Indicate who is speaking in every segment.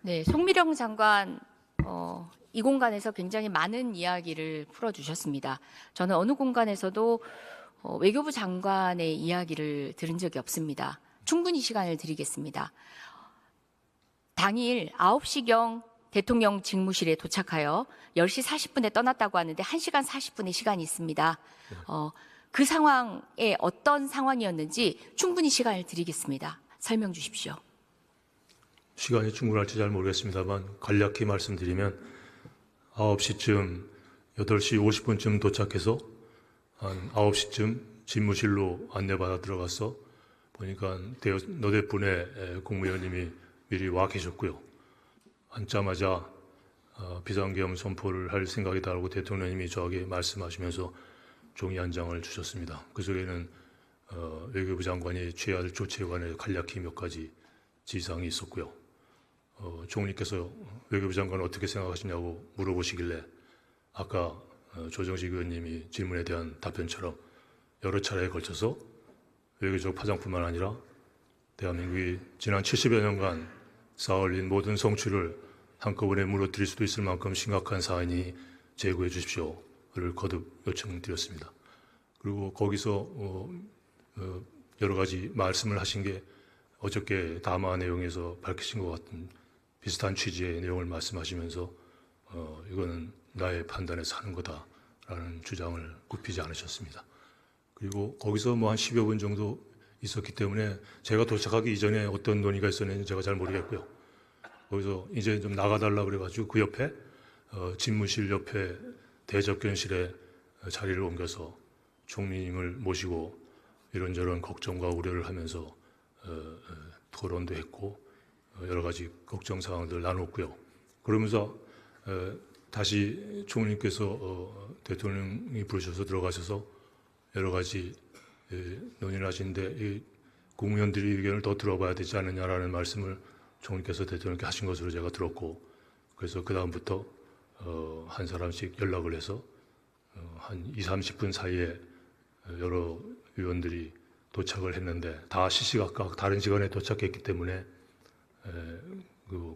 Speaker 1: 네, 송미령 장관 이 공간에서 굉장히 많은 이야기를 풀어주셨습니다. 저는 어느 공간에서도 외교부 장관의 이야기를 들은 적이 없습니다. 충분히 시간을 드리겠습니다. 당일 9시경 대통령 직무실에 도착하여 10시 40분에 떠났다고 하는데 1시간 40분의 시간이 있습니다. 그 상황에 어떤 상황이었는지 충분히 시간을 드리겠습니다. 설명 주십시오.
Speaker 2: 시간이 충분할지 잘 모르겠습니다만 간략히 말씀드리면 9시쯤 8시 50분쯤 도착해서 한 9시쯤 집무실로 안내받아 들어가서 보니까 너댓 분의 국무위원님이 미리 와 계셨고요. 앉자마자 비상계엄 선포를 할 생각이다라고 대통령님이 저에게 말씀하시면서 종이 한 장을 주셨습니다. 그 속에는 외교부 장관이 취해야 할 조치에 관해 간략히 몇 가지 지시사항이 있었고요. 총리께서 외교부 장관은 어떻게 생각하시냐고 물어보시길래 아까 조정식 의원님이 질문에 대한 답변처럼 여러 차례에 걸쳐서 외교적 파장뿐만 아니라 대한민국이 지난 70여 년간 쌓아올린 모든 성취를 한꺼번에 무너뜨릴 수도 있을 만큼 심각한 사안이 제고해 주십시오를 거듭 요청드렸습니다. 그리고 거기서 여러 가지 말씀을 하신 게 어저께 담화 내용에서 밝히신 것 같은 비슷한 취지의 내용을 말씀하시면서 이거는 나의 판단에서 하는 거다라는 주장을 굽히지 않으셨습니다. 그리고 거기서 뭐 한 10여 분 정도 있었기 때문에 제가 도착하기 이전에 어떤 논의가 있었는지 제가 잘 모르겠고요. 거기서 이제 좀 나가달라 그래가지고 그 옆에 집무실 옆에 대접견실에 자리를 옮겨서 총리님을 모시고 이런저런 걱정과 우려를 하면서 토론도 했고 여러 가지 걱정 사항들을 나눴고요. 그러면서 다시 총리님께서 대통령이 부르셔서 들어가셔서 여러 가지 논의를 하시는데 국무위원들이 의견을 더 들어봐야 되지 않느냐라는 말씀을 총리께서 대통령께 하신 것으로 제가 들었고 그래서 그 다음부터 한 사람씩 연락을 해서 한 20-30분 사이에 여러 위원들이 도착을 했는데 다 시시각각 다른 시간에 도착했기 때문에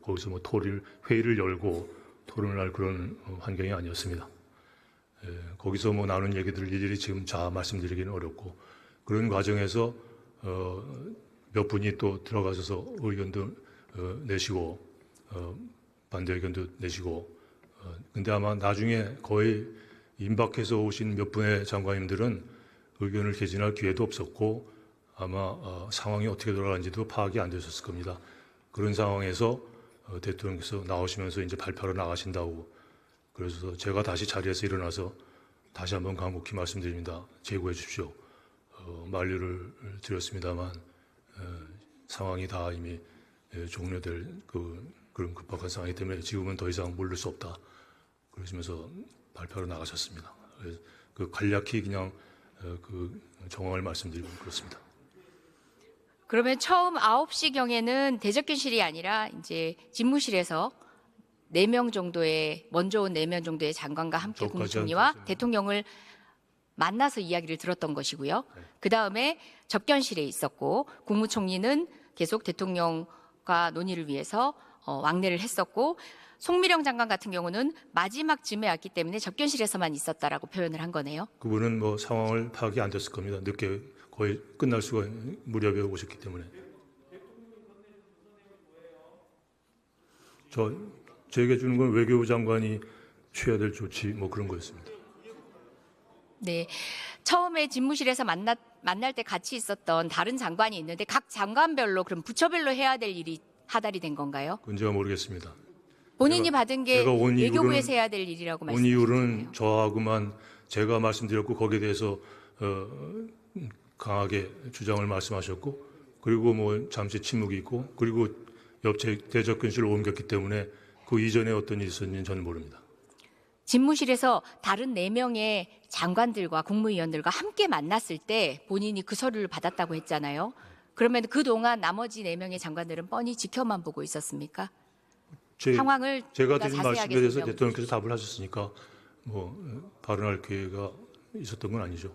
Speaker 2: 거기서 뭐 회의를 열고 토론을 할 그런 환경이 아니었습니다. 거기서 뭐 나눈 얘기들을 일일이 지금 말씀드리기는 어렵고 그런 과정에서 몇 분이 또 들어가셔서 의견도 내시고 반대 의견도 내시고 근데 아마 나중에 거의 임박해서 오신 몇 분의 장관님들은 의견을 개진할 기회도 없었고 아마 상황이 어떻게 돌아가는지도 파악이 안 되셨을 겁니다. 그런 상황에서 대통령께서 나오시면서 이제 발표로 나가신다고 그래서 제가 다시 자리에서 일어나서 다시 한번 간곡히 말씀드립니다. 제고해 주십시오. 만류를 드렸습니다만 상황이 다 이미 종료될 그런 급박한 상황이기 때문에 지금은 더 이상 물를 수 없다. 그러시면서 발표로 나가셨습니다. 그 간략히 그냥 그 정황을 말씀드리고 그렇습니다.
Speaker 1: 그러면 처음 9시경에는 대접견실이 아니라 이제 집무실에서 4명 정도의 먼저 온 4명 정도의 장관과 함께 국무총리와 대통령을 만나서 이야기를 들었던 것이고요. 그 다음에 접견실에 있었고 국무총리는 계속 대통령과 논의를 위해서 왕래를 했었고 송미령 장관 같은 경우는 마지막쯤에 왔기 때문에 접견실에서만 있었다라고 표현을 한 거네요.
Speaker 2: 그분은 뭐 상황을 파악이 안 됐을 겁니다. 늦게 거의 끝날 수가 무렵에 오셨기 때문에. 제게 주는 건 외교부 장관이 취해야 될 조치 뭐 그런 거였습니다.
Speaker 1: 네, 처음에 집무실에서 만날 때 같이 있었던 다른 장관이 있는데 각 장관별로 그럼 부처별로 해야 될 일이 하달이 된 건가요?
Speaker 2: 그건 제가 모르겠습니다.
Speaker 1: 본인이 받은 게 외교부에서 해야 될 일이라고
Speaker 2: 온
Speaker 1: 말씀하셨잖아요.
Speaker 2: 이유는 저하고만 제가 말씀드렸고 거기에 대해서 강하게 주장을 말씀하셨고 그리고 뭐 잠시 침묵이 있고 그리고 옆 대접견실로 옮겼기 때문에 그 이전에 어떤 일이 있었는지는 저는 모릅니다.
Speaker 1: 집무실에서 다른 4명의 장관들과 국무위원들과 함께 만났을 때 본인이 그 서류를 받았다고 했잖아요. 그러면 그동안 나머지 4명의 장관들은 뻔히 지켜만 보고 있었습니까? 상황을
Speaker 2: 제가 드린 말씀에 대해서
Speaker 1: 설명해
Speaker 2: 대통령께서 답을 하셨으니까 뭐 발언할 기회가 있었던 건 아니죠.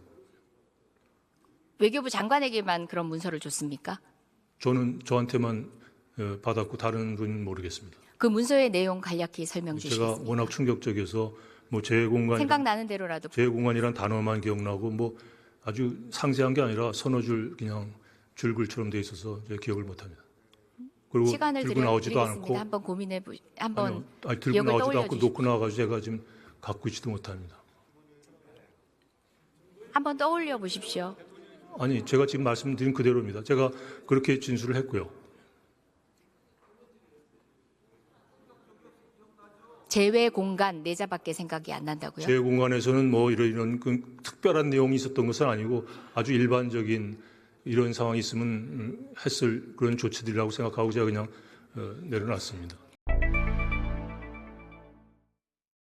Speaker 1: 외교부 장관에게만 그런 문서를 줬습니까?
Speaker 2: 저는 저한테만 받았고 다른 분은 모르겠습니다.
Speaker 1: 그 문서의 내용 간략히 설명
Speaker 2: 제가
Speaker 1: 주시겠습니까?
Speaker 2: 워낙 충격적이어서 뭐 제공간
Speaker 1: 생각나는 대로라도.
Speaker 2: 제공간이란 단어만 기억나고 뭐 아주 상세한 게 아니라 서너 줄 그냥 줄글처럼 돼 있어서 제가 기억을 못합니다. 그리고
Speaker 1: 시간을
Speaker 2: 들고 나오지도
Speaker 1: 드리겠습니다.
Speaker 2: 않고
Speaker 1: 한번 고민해 보,
Speaker 2: 아니요,
Speaker 1: 한번
Speaker 2: 아니, 들고
Speaker 1: 기억을
Speaker 2: 나오지도
Speaker 1: 떠올려
Speaker 2: 않고
Speaker 1: 주십시오.
Speaker 2: 놓고 나와가지고 제가 지금 갖고 있지도 못합니다.
Speaker 1: 한번 떠올려 보십시오.
Speaker 2: 아니 제가 지금 말씀드린 그대로입니다. 제가 그렇게 진술을 했고요.
Speaker 1: 제외 공간 내자밖에 생각이 안 난다고요?
Speaker 2: 제 공간에서는 뭐 이런 그 특별한 내용이 있었던 것은 아니고 아주 일반적인 이런 상황이 있으면 했을 그런 조치들이라고 생각하고 제가 그냥 내려놨습니다.